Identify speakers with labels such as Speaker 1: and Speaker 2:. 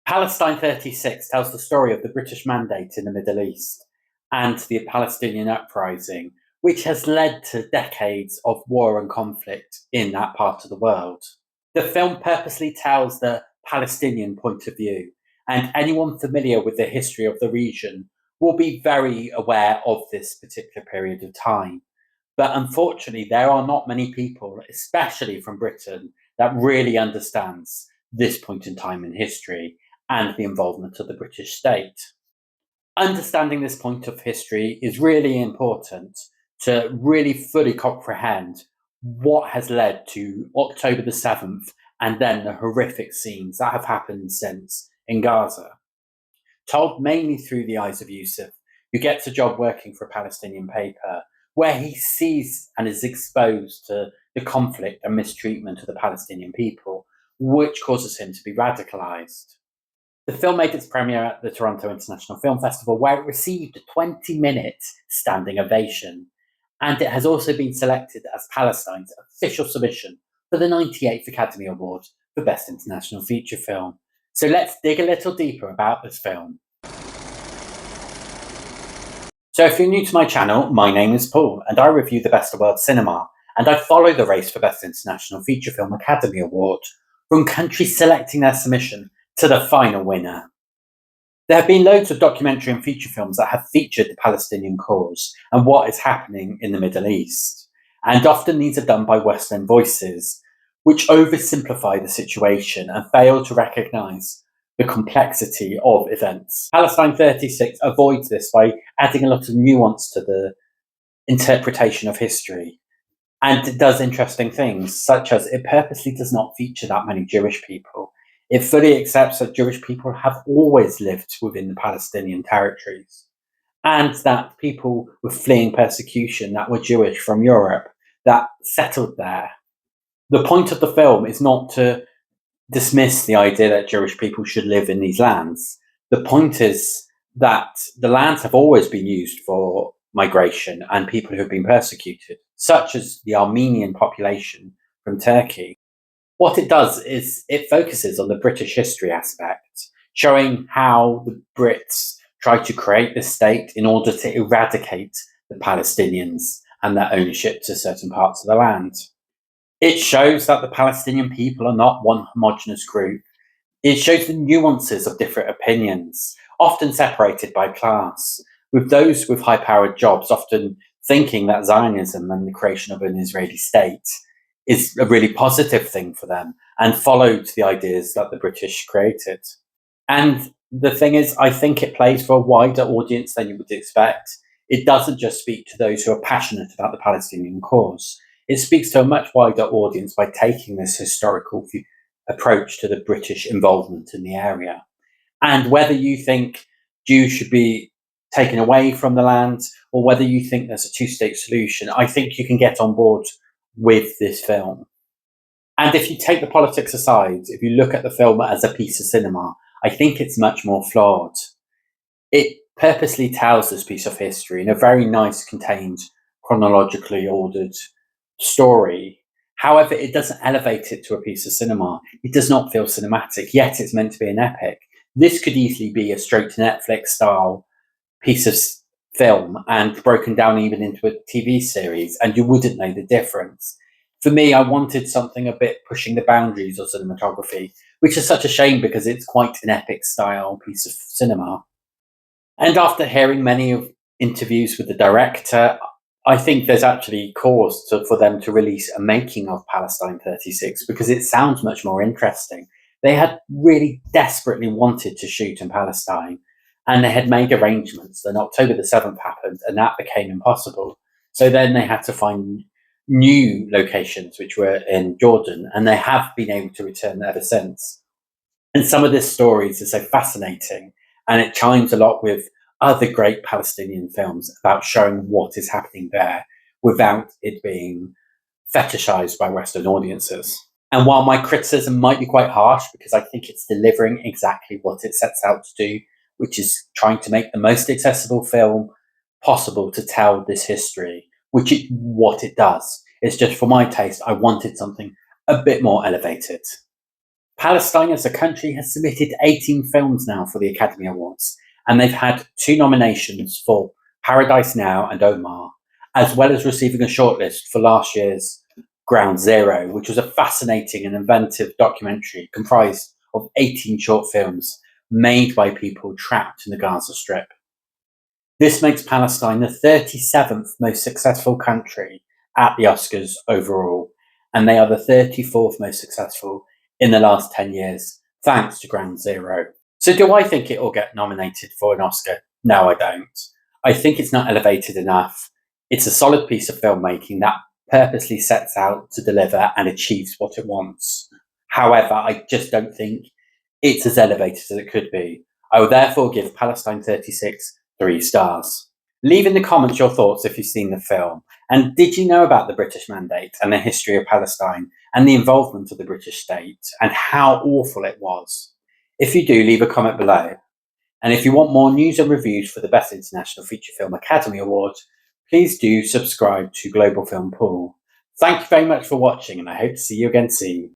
Speaker 1: Palestine 36 tells the story of the British Mandate in the Middle East and the Palestinian uprising, which has led to decades of war and conflict in that part of the world. The film purposely tells the Palestinian point of view, and anyone familiar with the history of the region will be very aware of this particular period of time. But unfortunately, there are not many people, especially from Britain, that really understands this point in time in history and the involvement of the British state. Understanding this point of history is really important to really fully comprehend what has led to October the 7th and then the horrific scenes that have happened since in Gaza. Told mainly through the eyes of Yusuf, who gets a job working for a Palestinian paper, where he sees and is exposed to the conflict and mistreatment of the Palestinian people, which causes him to be radicalized. The film made its premiere at the Toronto International Film Festival, where it received a 20-minute standing ovation, and it has also been selected as Palestine's official submission for the 98th Academy Award for Best International Feature Film. So let's dig a little deeper about this film. So if you're new to my channel, my name is Paul, and I review the best of world cinema, and I follow the race for Best International Feature Film Academy Award, from countries selecting their submission to the final winner. There have been loads of documentary and feature films that have featured the Palestinian cause and what is happening in the Middle East, and often these are done by Western voices, which oversimplify the situation and fail to recognise the complexity of events. Palestine 36 avoids this by adding a lot of nuance to the interpretation of history, and it does interesting things, such as it purposely does not feature that many Jewish people. It fully accepts that Jewish people have always lived within the Palestinian territories, and that people were fleeing persecution that were Jewish from Europe that settled there. The point of the film is not to dismiss the idea that Jewish people should live in these lands. The point is that the lands have always been used for migration and people who have been persecuted, such as the Armenian population from Turkey. What it does is it focuses on the British history aspect, showing how the Brits tried to create this state in order to eradicate the Palestinians and their ownership to certain parts of the land. It shows that the Palestinian people are not one homogenous group. It shows the nuances of different opinions, often separated by class, with those with high-powered jobs often thinking that Zionism and the creation of an Israeli state is a really positive thing for them and followed the ideas that the British created. And the thing is, I think it plays for a wider audience than you would expect. It doesn't just speak to those who are passionate about the Palestinian cause. It speaks to a much wider audience by taking this historical approach to the British involvement in the area. And whether you think Jews should be taken away from the land or whether you think there's a two-state solution, I think you can get on board with this film. And if you take the politics aside, if you look at the film as a piece of cinema, I think it's much more flawed. It purposely tells this piece of history in a very nice, contained, chronologically ordered story. However, it doesn't elevate it to a piece of cinema. It does not feel cinematic, yet it's meant to be an epic. This could easily be a straight to Netflix style piece of film and broken down even into a TV series, and you wouldn't know the difference. For me, I wanted something a bit pushing the boundaries of cinematography, which is such a shame because it's quite an epic style piece of cinema. And after hearing many of interviews with the director, I think there's actually cause for them to release a making of Palestine 36 because it sounds much more interesting. They had really desperately wanted to shoot in Palestine, and they had made arrangements. Then October the 7th happened, and that became impossible. So then they had to find new locations, which were in Jordan, and they have been able to return ever since. And some of this stories are so fascinating, and it chimes a lot with other great Palestinian films about showing what is happening there without it being fetishized by Western audiences. And while my criticism might be quite harsh because I think it's delivering exactly what it sets out to do, which is trying to make the most accessible film possible to tell this history, which is what it does. It's just for my taste, I wanted something a bit more elevated. Palestine as a country has submitted 18 films now for the Academy Awards, and they've had 2 nominations for Paradise Now and Omar, as well as receiving a shortlist for last year's Ground Zero, which was a fascinating and inventive documentary comprised of 18 short films made by people trapped in the Gaza Strip. This makes Palestine the 37th most successful country at the Oscars overall, and they are the 34th most successful in the last 10 years, thanks to Ground Zero. So do I think it will get nominated for an Oscar? No, I don't. I think it's not elevated enough. It's a solid piece of filmmaking that purposely sets out to deliver and achieves what it wants. However, I just don't think it's as elevated as it could be. I will therefore give Palestine 36 3 stars. Leave in the comments your thoughts if you've seen the film. And did you know about the British Mandate and the history of Palestine and the involvement of the British state and how awful it was? If you do, leave a comment below. And if you want more news and reviews for the Best International Feature Film Academy Award, please do subscribe to Global Film Pool. Thank you very much for watching, and I hope to see you again soon.